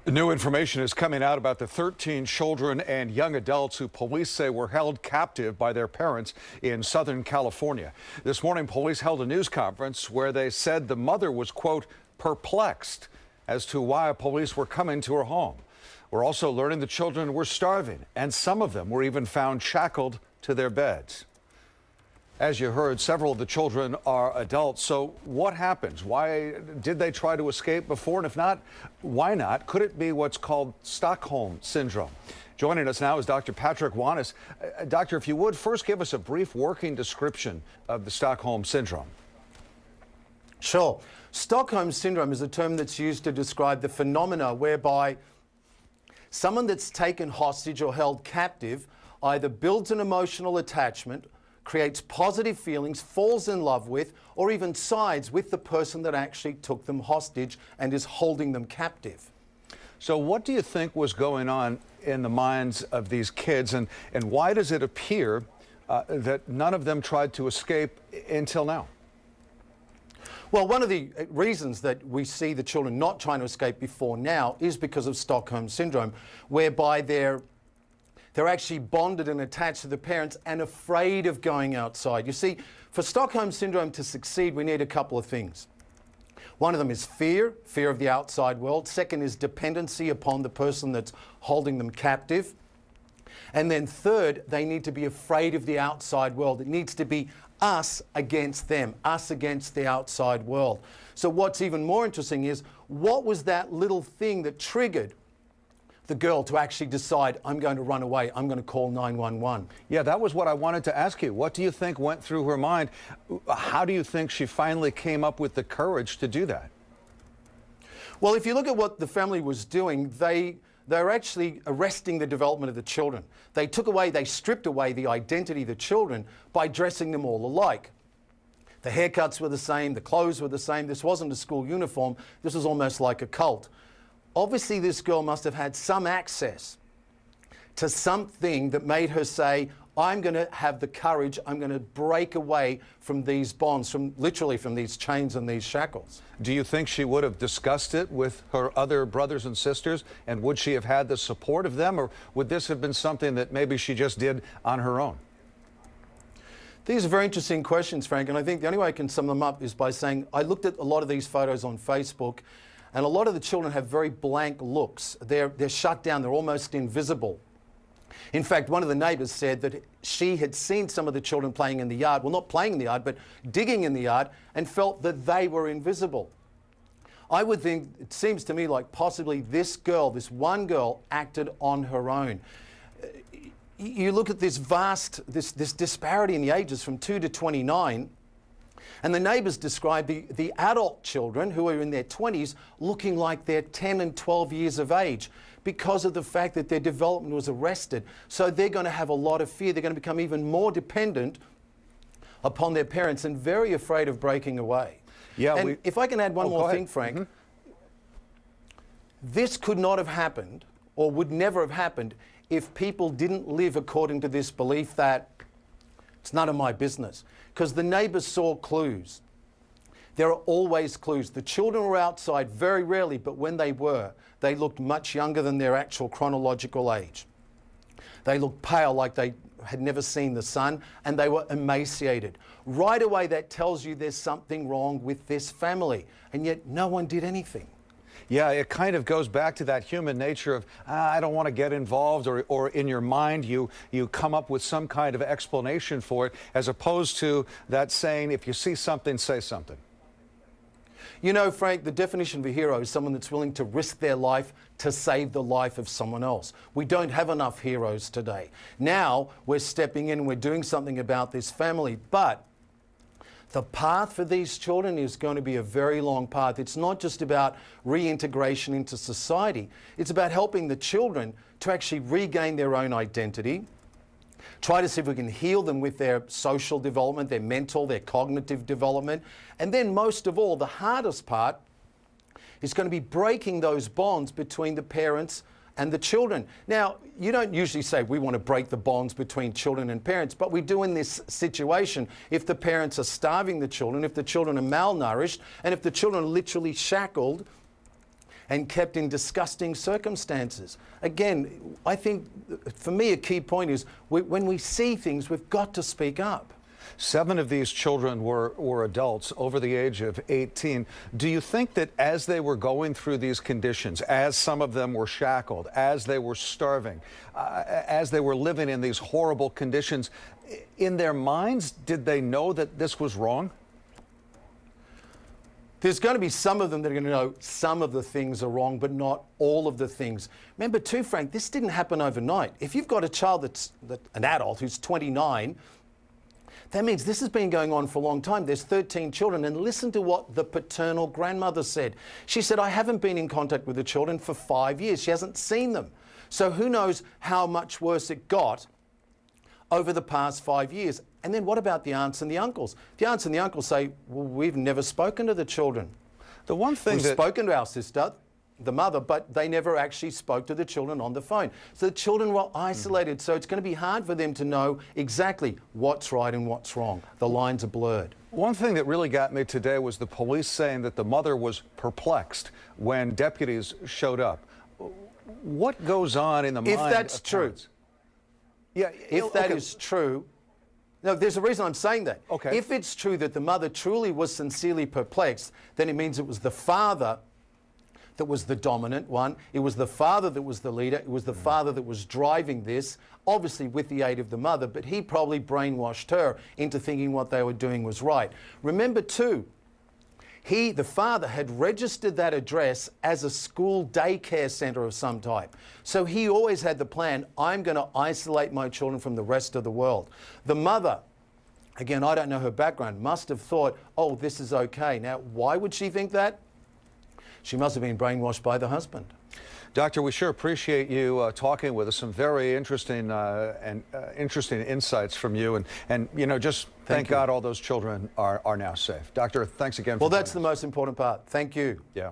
New information is coming out about the 13 children and young adults who police say were held captive by their parents in Southern California. This morning, police held a news conference where they said the mother was, quote, perplexed as to why police were coming to her home. We're also learning the children were starving, and some of them were even found shackled to their beds. As you heard, several of the children are adults. So what happens? Why did they try to escape before? And if not, why not? Could it be what's called Stockholm Syndrome? Joining us now is Dr. Patrick Wanis. Doctor, if you would, first give us a brief working description of the Stockholm Syndrome. Sure. Stockholm Syndrome is a term that's used to describe the phenomena whereby someone that's taken hostage or held captive either builds an emotional attachment, creates positive feelings, falls in love with, or even sides with the person that actually took them hostage and is holding them captive. So what do you think was going on in the minds of these kids, and why does it appear that none of them tried to escape until now? Well, one of the reasons that we see the children not trying to escape before now is because of Stockholm Syndrome, whereby they're actually bonded and attached to the parents and afraid of going outside. You see, for Stockholm Syndrome to succeed, we need a couple of things. One of them is fear of the outside world. Second is dependency upon the person that's holding them captive. And then third, they need to be afraid of the outside world. It needs to be us against them, us against the outside world. So what's even more interesting is, what was that little thing that triggered the girl to actually decide, I'm going to run away, I'm going to call 911? Yeah, that was what I wanted to ask you. What do you think went through her mind? How do you think she finally came up with the courage to do that? Well, if you look at what the family was doing, they're actually arresting the development of the children. They stripped away the identity of the children by dressing them all alike. The haircuts were the same, the clothes were the same. This wasn't a school uniform. This was almost like a cult. Obviously, this girl must have had some access to something that made her say, I'm going to have the courage, I'm going to break away from these bonds, literally from these chains and these shackles. Do you think she would have discussed it with her other brothers and sisters, and would she have had the support of them, or would this have been something that maybe she just did on her own? These are very interesting questions, Frank, and I think the only way I can sum them up is by saying I looked at a lot of these photos on Facebook, and a lot of the children have very blank looks. They're shut down, they're almost invisible. In fact, one of the neighbours said that she had seen some of the children playing in the yard, well, not playing in the yard, but digging in the yard, and felt that they were invisible. I would think, it seems to me like possibly this girl, this one girl, acted on her own. You look at this this disparity in the ages from 2 to 29, and the neighbours describe the adult children who are in their 20s looking like they're 10 and 12 years of age because of the fact that their development was arrested. So they're going to have a lot of fear. They're going to become even more dependent upon their parents and very afraid of breaking away. Yeah, and if I can add one more thing, Frank, Mm-hmm. This could not have happened, or would never have happened, if people didn't live according to this belief that it's none of my business. Because the neighbours saw clues. There are always clues. The children were outside very rarely, but when they were, they looked much younger than their actual chronological age. They looked pale, like they had never seen the sun, and they were emaciated. Right away, that tells you there's something wrong with this family, and yet no one did anything. Yeah, it kind of goes back to that human nature of, I don't want to get involved, or in your mind you come up with some kind of explanation for it, as opposed to that saying, if you see something, say something. You know, Frank, the definition of a hero is someone that's willing to risk their life to save the life of someone else. We don't have enough heroes today. Now we're stepping in and we're doing something about this family, but the path for these children is going to be a very long path. It's not just about reintegration into society. It's about helping the children to actually regain their own identity, try to see if we can heal them with their social development, their mental, their cognitive development. And then most of all, the hardest part is going to be breaking those bonds between the parents and the children. Now, you don't usually say we want to break the bonds between children and parents, but we do in this situation. If the parents are starving the children, if the children are malnourished, and if the children are literally shackled and kept in disgusting circumstances. Again, I think for me a key point is when we see things, we've got to speak up. 7 of these children were adults over the age of 18. Do you think that as they were going through these conditions, as some of them were shackled, as they were starving, as they were living in these horrible conditions, in their minds, did they know that this was wrong? There's going to be some of them that are going to know some of the things are wrong, but not all of the things. Remember too, Frank, this didn't happen overnight. If you've got a child an adult who's 29, that means this has been going on for a long time. There's 13 children, and listen to what the paternal grandmother said. She said, I haven't been in contact with the children for 5 years. She hasn't seen them. So who knows how much worse it got over the past 5 years. And then what about the aunts and the uncles? The aunts and the uncles say, well, we've never spoken to the children. The one thing We've spoken to our sister, the mother, but they never actually spoke to the children on the phone. So the children were isolated. So it's going to be hard for them to know exactly what's right and what's wrong. The lines are blurred. One thing that really got me today was the police saying that the mother was perplexed when deputies showed up. What goes on in the mind of parents? If that's true. Yeah, if that is true, no, there's a reason I'm saying that. Okay. If it's true that the mother truly was sincerely perplexed, then it means it was the father that was the dominant one. It was the father that was the leader. It was the father that was driving this, obviously with the aid of the mother, but he probably brainwashed her into thinking what they were doing was right. Remember too, the father had registered that address as a school daycare centre of some type. So he always had the plan, I'm going to isolate my children from the rest of the world. The mother, again, I don't know her background, must have thought, oh, this is okay. Now, why would she think that? She must have been brainwashed by the husband. Doctor, we sure appreciate you talking with us. Some very interesting interesting insights from you, and you know, just thank God all those children are now safe. Doctor, thanks again. Well, that's the most important part. Thank you. Yeah.